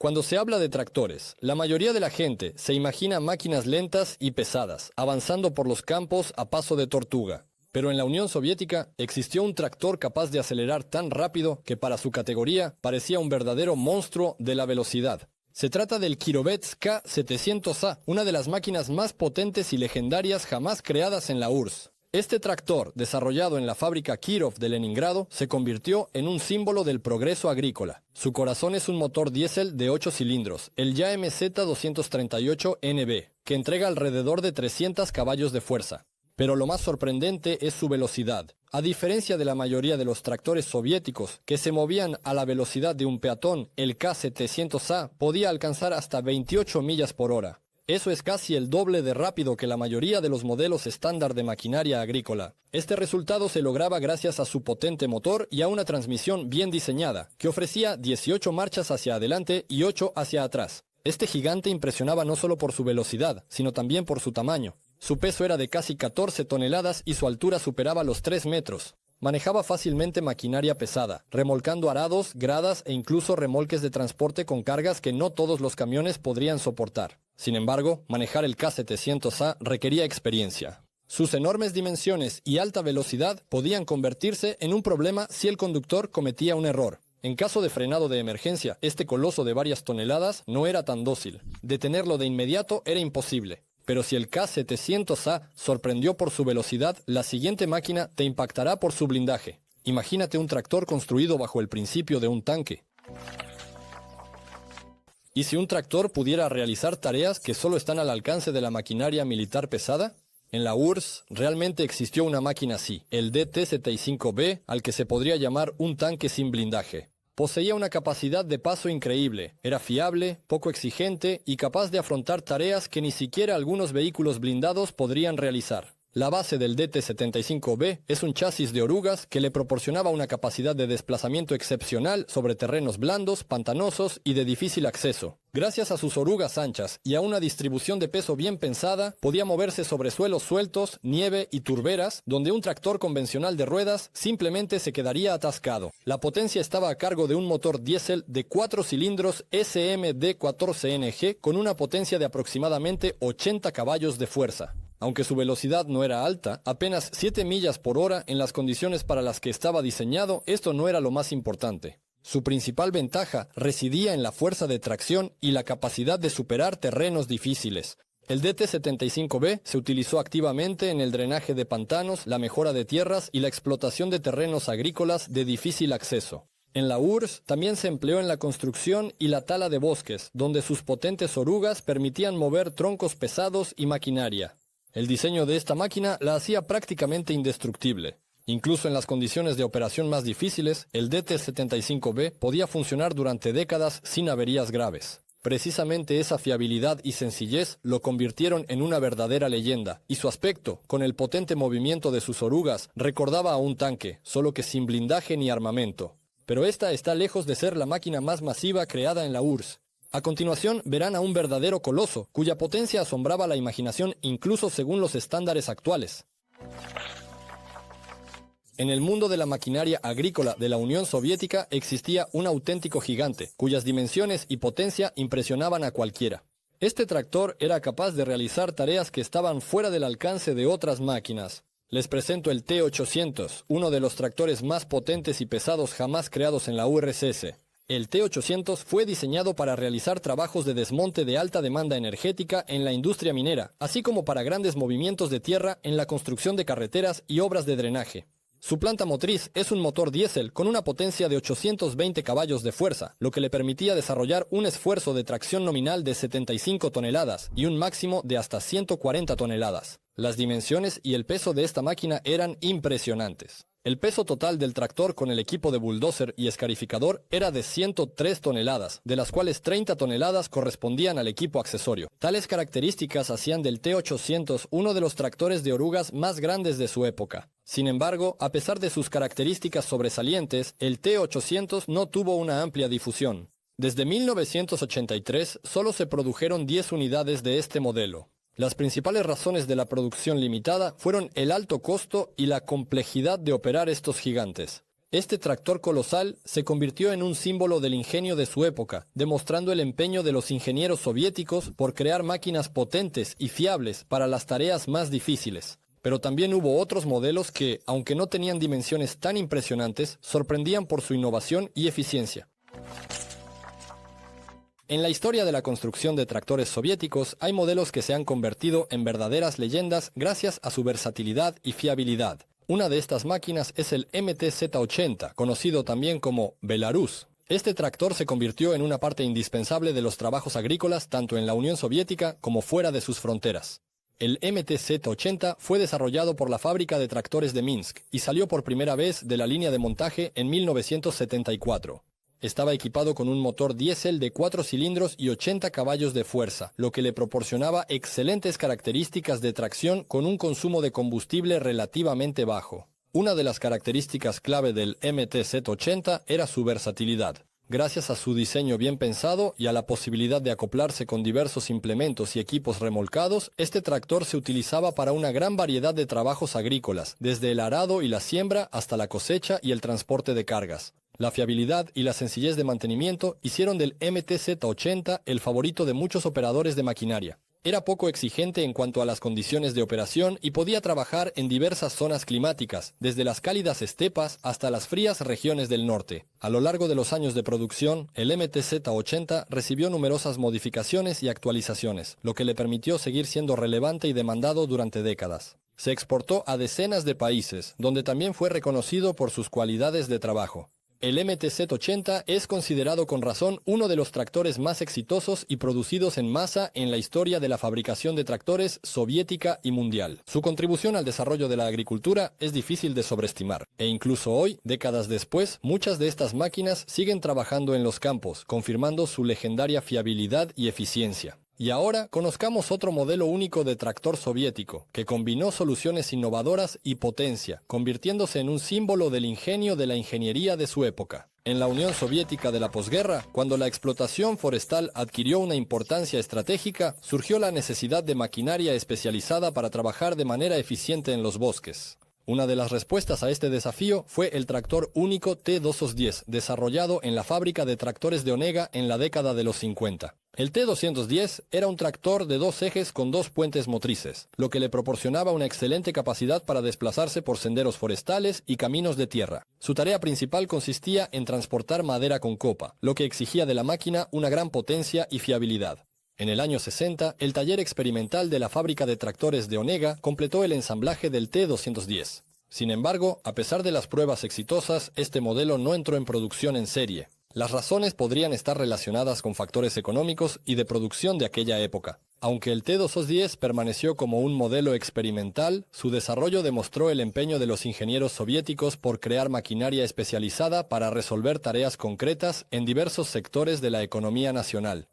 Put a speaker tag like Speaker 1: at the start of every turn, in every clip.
Speaker 1: Cuando se habla de tractores, la mayoría de la gente se imagina máquinas lentas y pesadas, avanzando por los campos a paso de tortuga. Pero en la Unión Soviética existió un tractor capaz de acelerar tan rápido que para su categoría parecía un verdadero monstruo de la velocidad. Se trata del Kirovets K700A, una de las máquinas más potentes y legendarias jamás creadas en la URSS. Este tractor, desarrollado en la fábrica Kirov de Leningrado, se convirtió en un símbolo del progreso agrícola. Su corazón es un motor diésel de 8 cilindros, el YMZ 238NB, que entrega alrededor de 300 caballos de fuerza. Pero lo más sorprendente es su velocidad. A diferencia de la mayoría de los tractores soviéticos, que se movían a la velocidad de un peatón, el K700A podía alcanzar hasta 28 millas por hora. Eso es casi el doble de rápido que la mayoría de los modelos estándar de maquinaria agrícola. Este resultado se lograba gracias a su potente motor y a una transmisión bien diseñada, que ofrecía 18 marchas hacia adelante y 8 hacia atrás. Este gigante impresionaba no solo por su velocidad, sino también por su tamaño. Su peso era de casi 14 toneladas y su altura superaba los 3 metros. Manejaba fácilmente maquinaria pesada, remolcando arados, gradas e incluso remolques de transporte con cargas que no todos los camiones podrían soportar. Sin embargo, manejar el K700A requería experiencia. Sus enormes dimensiones y alta velocidad podían convertirse en un problema si el conductor cometía un error. En caso de frenado de emergencia, este coloso de varias toneladas no era tan dócil. Detenerlo de inmediato era imposible. Pero si el K700A sorprendió por su velocidad, la siguiente máquina te impactará por su blindaje. Imagínate un tractor construido bajo el principio de un tanque. ¿Y si un tractor pudiera realizar tareas que solo están al alcance de la maquinaria militar pesada? En la URSS realmente existió una máquina así, el DT-75B, al que se podría llamar un tanque sin blindaje. Poseía una capacidad de paso increíble, era fiable, poco exigente y capaz de afrontar tareas que ni siquiera algunos vehículos blindados podrían realizar. La base del DT-75B es un chasis de orugas que le proporcionaba una capacidad de desplazamiento excepcional sobre terrenos blandos, pantanosos y de difícil acceso. Gracias a sus orugas anchas y a una distribución de peso bien pensada, podía moverse sobre suelos sueltos, nieve y turberas, donde un tractor convencional de ruedas simplemente se quedaría atascado. La potencia estaba a cargo de un motor diésel de 4 cilindros SMD14NG con una potencia de aproximadamente 80 caballos de fuerza. Aunque su velocidad no era alta, apenas 7 millas por hora en las condiciones para las que estaba diseñado, esto no era lo más importante. Su principal ventaja residía en la fuerza de tracción y la capacidad de superar terrenos difíciles. El DT-75B se utilizó activamente en el drenaje de pantanos, la mejora de tierras y la explotación de terrenos agrícolas de difícil acceso. En la URSS también se empleó en la construcción y la tala de bosques, donde sus potentes orugas permitían mover troncos pesados y maquinaria. El diseño de esta máquina la hacía prácticamente indestructible. Incluso en las condiciones de operación más difíciles, el DT-75B podía funcionar durante décadas sin averías graves. Precisamente esa fiabilidad y sencillez lo convirtieron en una verdadera leyenda, y su aspecto, con el potente movimiento de sus orugas, recordaba a un tanque, solo que sin blindaje ni armamento. Pero esta está lejos de ser la máquina más masiva creada en la URSS. A continuación verán a un verdadero coloso, cuya potencia asombraba la imaginación incluso según los estándares actuales. En el mundo de la maquinaria agrícola de la Unión Soviética existía un auténtico gigante, cuyas dimensiones y potencia impresionaban a cualquiera. Este tractor era capaz de realizar tareas que estaban fuera del alcance de otras máquinas. Les presento el T-800, uno de los tractores más potentes y pesados jamás creados en la URSS. El T-800 fue diseñado para realizar trabajos de desmonte de alta demanda energética en la industria minera, así como para grandes movimientos de tierra en la construcción de carreteras y obras de drenaje. Su planta motriz es un motor diésel con una potencia de 820 caballos de fuerza, lo que le permitía desarrollar un esfuerzo de tracción nominal de 75 toneladas y un máximo de hasta 140 toneladas. Las dimensiones y el peso de esta máquina eran impresionantes. El peso total del tractor con el equipo de bulldozer y escarificador era de 103 toneladas, de las cuales 30 toneladas correspondían al equipo accesorio. Tales características hacían del T-800 uno de los tractores de orugas más grandes de su época. Sin embargo, a pesar de sus características sobresalientes, el T-800 no tuvo una amplia difusión. Desde 1983 solo se produjeron 10 unidades de este modelo. Las principales razones de la producción limitada fueron el alto costo y la complejidad de operar estos gigantes. Este tractor colosal se convirtió en un símbolo del ingenio de su época, demostrando el empeño de los ingenieros soviéticos por crear máquinas potentes y fiables para las tareas más difíciles. Pero también hubo otros modelos que, aunque no tenían dimensiones tan impresionantes, sorprendían por su innovación y eficiencia. En la historia de la construcción de tractores soviéticos hay modelos que se han convertido en verdaderas leyendas gracias a su versatilidad y fiabilidad. Una de estas máquinas es el MTZ-80, conocido también como Belarus. Este tractor se convirtió en una parte indispensable de los trabajos agrícolas tanto en la Unión Soviética como fuera de sus fronteras. El MTZ-80 fue desarrollado por la fábrica de tractores de Minsk y salió por primera vez de la línea de montaje en 1974. Estaba equipado con un motor diésel de 4 cilindros y 80 caballos de fuerza, lo que le proporcionaba excelentes características de tracción con un consumo de combustible relativamente bajo. Una de las características clave del MTZ-80 era su versatilidad. Gracias a su diseño bien pensado y a la posibilidad de acoplarse con diversos implementos y equipos remolcados, este tractor se utilizaba para una gran variedad de trabajos agrícolas, desde el arado y la siembra hasta la cosecha y el transporte de cargas. La fiabilidad y la sencillez de mantenimiento hicieron del MTZ-80 el favorito de muchos operadores de maquinaria. Era poco exigente en cuanto a las condiciones de operación y podía trabajar en diversas zonas climáticas, desde las cálidas estepas hasta las frías regiones del norte. A lo largo de los años de producción, el MTZ-80 recibió numerosas modificaciones y actualizaciones, lo que le permitió seguir siendo relevante y demandado durante décadas. Se exportó a decenas de países, donde también fue reconocido por sus cualidades de trabajo. El MTZ-80 es considerado con razón uno de los tractores más exitosos y producidos en masa en la historia de la fabricación de tractores soviética y mundial. Su contribución al desarrollo de la agricultura es difícil de sobreestimar, e incluso hoy, décadas después, muchas de estas máquinas siguen trabajando en los campos, confirmando su legendaria fiabilidad y eficiencia. Y ahora conozcamos otro modelo único de tractor soviético, que combinó soluciones innovadoras y potencia, convirtiéndose en un símbolo del ingenio de la ingeniería de su época. En la Unión Soviética de la posguerra, cuando la explotación forestal adquirió una importancia estratégica, surgió la necesidad de maquinaria especializada para trabajar de manera eficiente en los bosques. Una de las respuestas a este desafío fue el tractor único T210, desarrollado en la fábrica de tractores de Onega en la década de los 50. El T210 era un tractor de 2 ejes con 2 puentes motrices, lo que le proporcionaba una excelente capacidad para desplazarse por senderos forestales y caminos de tierra. Su tarea principal consistía en transportar madera con copa, lo que exigía de la máquina una gran potencia y fiabilidad. En el año 60, el taller experimental de la fábrica de tractores de Onega completó el ensamblaje del T210. Sin embargo, a pesar de las pruebas exitosas, este modelo no entró en producción en serie. Las razones podrían estar relacionadas con factores económicos y de producción de aquella época. Aunque el T210 permaneció como un modelo experimental, su desarrollo demostró el empeño de los ingenieros soviéticos por crear maquinaria especializada para resolver tareas concretas en diversos sectores de la economía nacional.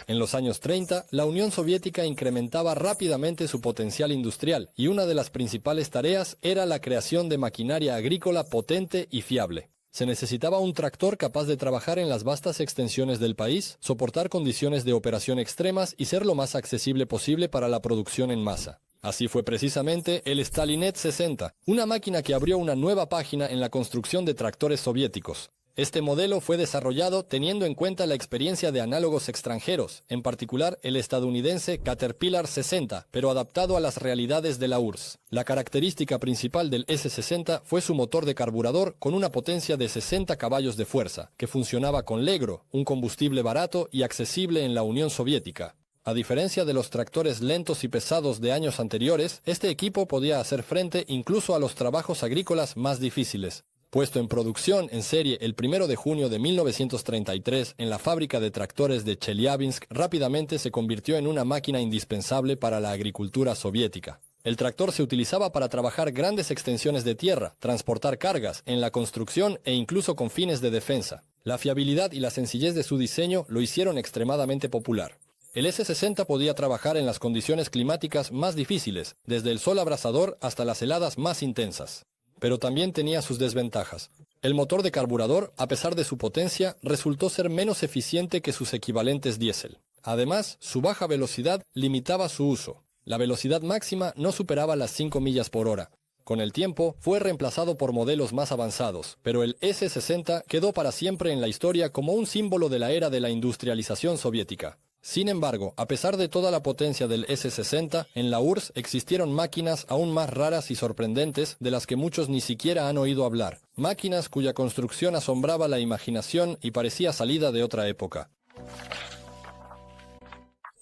Speaker 1: En los años 30, la Unión Soviética incrementaba rápidamente su potencial industrial y una de las principales tareas era la creación de maquinaria agrícola potente y fiable. Se necesitaba un tractor capaz de trabajar en las vastas extensiones del país, soportar condiciones de operación extremas y ser lo más accesible posible para la producción en masa. Así fue precisamente el Stalinet 60, una máquina que abrió una nueva página en la construcción de tractores soviéticos. Este modelo fue desarrollado teniendo en cuenta la experiencia de análogos extranjeros, en particular el estadounidense Caterpillar 60, pero adaptado a las realidades de la URSS. La característica principal del S60 fue su motor de carburador con una potencia de 60 caballos de fuerza, que funcionaba con Legro, un combustible barato y accesible en la Unión Soviética. A diferencia de los tractores lentos y pesados de años anteriores, este equipo podía hacer frente incluso a los trabajos agrícolas más difíciles. Puesto en producción en serie el 1 de junio de 1933 en la fábrica de tractores de Chelyabinsk, rápidamente se convirtió en una máquina indispensable para la agricultura soviética. El tractor se utilizaba para trabajar grandes extensiones de tierra, transportar cargas, en la construcción e incluso con fines de defensa. La fiabilidad y la sencillez de su diseño lo hicieron extremadamente popular. El S60 podía trabajar en las condiciones climáticas más difíciles, desde el sol abrasador hasta las heladas más intensas. Pero también tenía sus desventajas. El motor de carburador, a pesar de su potencia, resultó ser menos eficiente que sus equivalentes diésel. Además, su baja velocidad limitaba su uso. La velocidad máxima no superaba las 5 millas por hora. Con el tiempo, fue reemplazado por modelos más avanzados, pero el S-60 quedó para siempre en la historia como un símbolo de la era de la industrialización soviética. Sin embargo, a pesar de toda la potencia del S-60, en la URSS existieron máquinas aún más raras y sorprendentes de las que muchos ni siquiera han oído hablar. Máquinas cuya construcción asombraba la imaginación y parecía salida de otra época.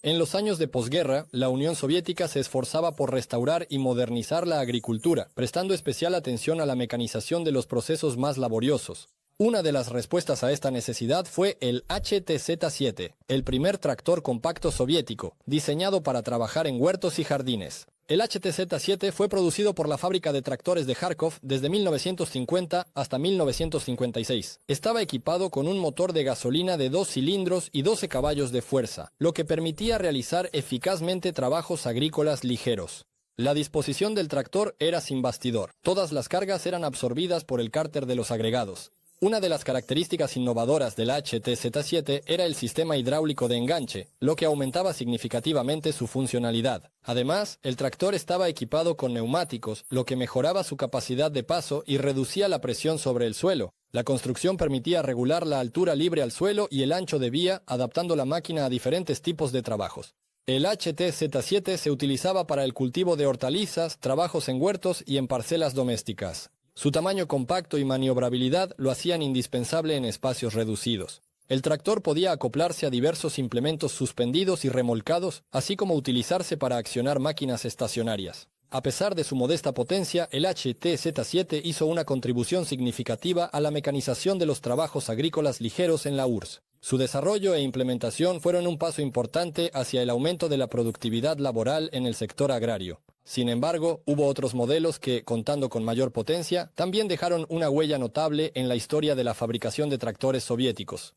Speaker 1: En los años de posguerra, la Unión Soviética se esforzaba por restaurar y modernizar la agricultura, prestando especial atención a la mecanización de los procesos más laboriosos. Una de las respuestas a esta necesidad fue el HTZ-7, el primer tractor compacto soviético, diseñado para trabajar en huertos y jardines. El HTZ-7 fue producido por la fábrica de tractores de Kharkov desde 1950 hasta 1956. Estaba equipado con un motor de gasolina de 2 cilindros y 12 caballos de fuerza, lo que permitía realizar eficazmente trabajos agrícolas ligeros. La disposición del tractor era sin bastidor. Todas las cargas eran absorbidas por el cárter de los agregados. Una de las características innovadoras del HTZ-7 era el sistema hidráulico de enganche, lo que aumentaba significativamente su funcionalidad. Además, el tractor estaba equipado con neumáticos, lo que mejoraba su capacidad de paso y reducía la presión sobre el suelo. La construcción permitía regular la altura libre al suelo y el ancho de vía, adaptando la máquina a diferentes tipos de trabajos. El HTZ-7 se utilizaba para el cultivo de hortalizas, trabajos en huertos y en parcelas domésticas. Su tamaño compacto y maniobrabilidad lo hacían indispensable en espacios reducidos. El tractor podía acoplarse a diversos implementos suspendidos y remolcados, así como utilizarse para accionar máquinas estacionarias. A pesar de su modesta potencia, el HTZ-7 hizo una contribución significativa a la mecanización de los trabajos agrícolas ligeros en la URSS. Su desarrollo e implementación fueron un paso importante hacia el aumento de la productividad laboral en el sector agrario. Sin embargo, hubo otros modelos que, contando con mayor potencia, también dejaron una huella notable en la historia de la fabricación de tractores soviéticos.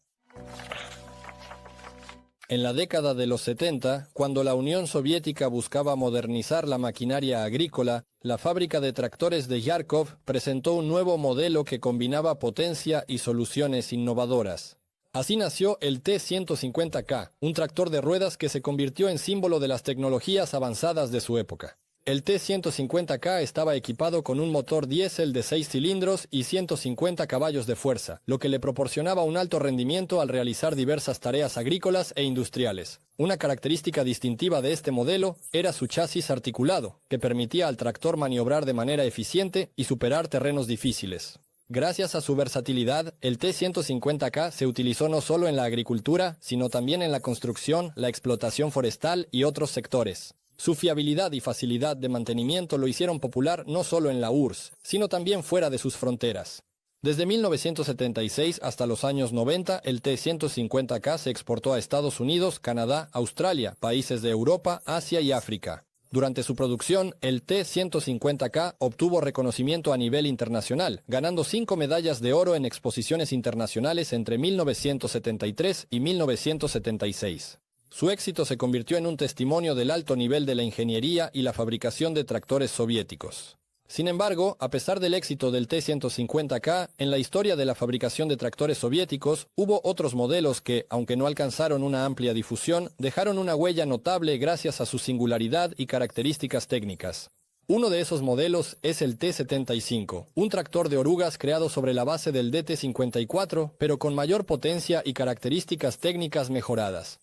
Speaker 1: En la década de los 70, cuando la Unión Soviética buscaba modernizar la maquinaria agrícola, la fábrica de tractores de Kharkov presentó un nuevo modelo que combinaba potencia y soluciones innovadoras. Así nació el T-150K, un tractor de ruedas que se convirtió en símbolo de las tecnologías avanzadas de su época. El T-150K estaba equipado con un motor diésel de 6 cilindros y 150 caballos de fuerza, lo que le proporcionaba un alto rendimiento al realizar diversas tareas agrícolas e industriales. Una característica distintiva de este modelo era su chasis articulado, que permitía al tractor maniobrar de manera eficiente y superar terrenos difíciles. Gracias a su versatilidad, el T-150K se utilizó no solo en la agricultura, sino también en la construcción, la explotación forestal y otros sectores. Su fiabilidad y facilidad de mantenimiento lo hicieron popular no solo en la URSS, sino también fuera de sus fronteras. Desde 1976 hasta los años 90, el T-150K se exportó a Estados Unidos, Canadá, Australia, países de Europa, Asia y África. Durante su producción, el T-150K obtuvo reconocimiento a nivel internacional, ganando 5 medallas de oro en exposiciones internacionales entre 1973 y 1976. Su éxito se convirtió en un testimonio del alto nivel de la ingeniería y la fabricación de tractores soviéticos. Sin embargo, a pesar del éxito del T-150K, en la historia de la fabricación de tractores soviéticos, hubo otros modelos que, aunque no alcanzaron una amplia difusión, dejaron una huella notable gracias a su singularidad y características técnicas. Uno de esos modelos es el T-75, un tractor de orugas creado sobre la base del DT-54, pero con mayor potencia y características técnicas mejoradas.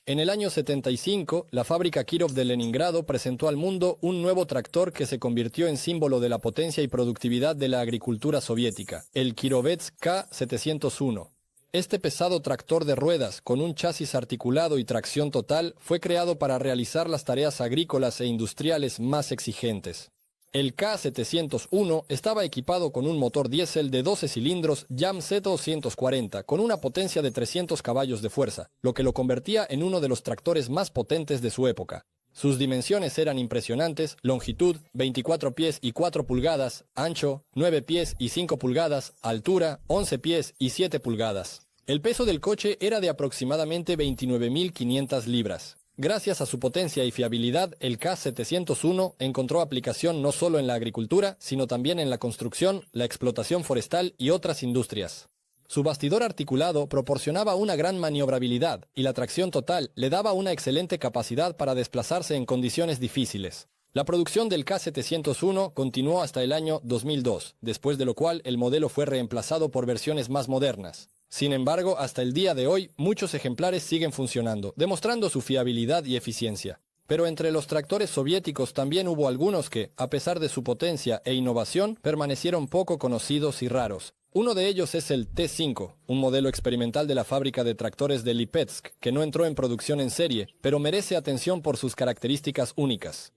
Speaker 1: En el año 75, la fábrica Kirov de Leningrado presentó al mundo un nuevo tractor que se convirtió en símbolo de la potencia y productividad de la agricultura soviética, el Kirovets K-701. Este pesado tractor de ruedas, con un chasis articulado y tracción total, fue creado para realizar las tareas agrícolas e industriales más exigentes. El K-701 estaba equipado con un motor diésel de 12 cilindros Jam Z240 con una potencia de 300 caballos de fuerza, lo que lo convertía en uno de los tractores más potentes de su época. Sus dimensiones eran impresionantes: longitud 24 pies y 4 pulgadas, ancho 9 pies y 5 pulgadas, altura 11 pies y 7 pulgadas. El peso del coche era de aproximadamente 29.500 libras. Gracias a su potencia y fiabilidad, el K-701 encontró aplicación no solo en la agricultura, sino también en la construcción, la explotación forestal y otras industrias. Su bastidor articulado proporcionaba una gran maniobrabilidad y la tracción total le daba una excelente capacidad para desplazarse en condiciones difíciles. La producción del K701 continuó hasta el año 2002, después de lo cual el modelo fue reemplazado por versiones más modernas. Sin embargo, hasta el día de hoy, muchos ejemplares siguen funcionando, demostrando su fiabilidad y eficiencia. Pero entre los tractores soviéticos también hubo algunos que, a pesar de su potencia e innovación, permanecieron poco conocidos y raros. Uno de ellos es el T5, un modelo experimental de la fábrica de tractores de Lipetsk, que no entró en producción en serie, pero merece atención por sus características únicas.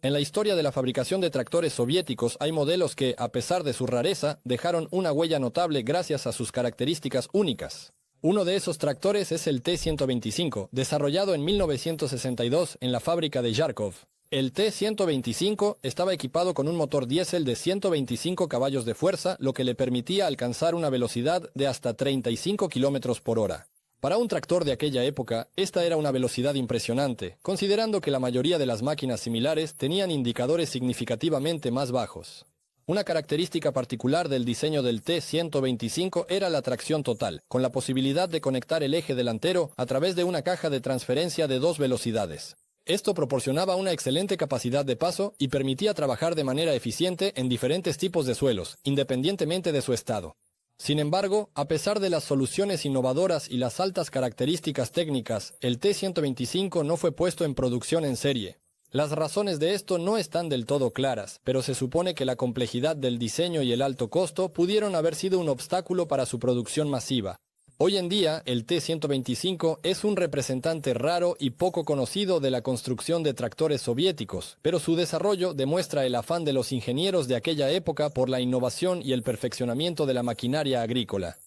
Speaker 1: En la historia de la fabricación de tractores soviéticos hay modelos que, a pesar de su rareza, dejaron una huella notable gracias a sus características únicas. Uno de esos tractores es el T-125, desarrollado en 1962 en la fábrica de Yarkov. El T-125 estaba equipado con un motor diésel de 125 caballos de fuerza, lo que le permitía alcanzar una velocidad de hasta 35 km por hora. Para un tractor de aquella época, esta era una velocidad impresionante, considerando que la mayoría de las máquinas similares tenían indicadores significativamente más bajos. Una característica particular del diseño del T-125 era la tracción total, con la posibilidad de conectar el eje delantero a través de una caja de transferencia de 2 velocidades. Esto proporcionaba una excelente capacidad de paso y permitía trabajar de manera eficiente en diferentes tipos de suelos, independientemente de su estado. Sin embargo, a pesar de las soluciones innovadoras y las altas características técnicas, el T-125 no fue puesto en producción en serie. Las razones de esto no están del todo claras, pero se supone que la complejidad del diseño y el alto costo pudieron haber sido un obstáculo para su producción masiva. Hoy en día, el T-125 es un representante raro y poco conocido de la construcción de tractores soviéticos, pero su desarrollo demuestra el afán de los ingenieros de aquella época por la innovación y el perfeccionamiento de la maquinaria agrícola.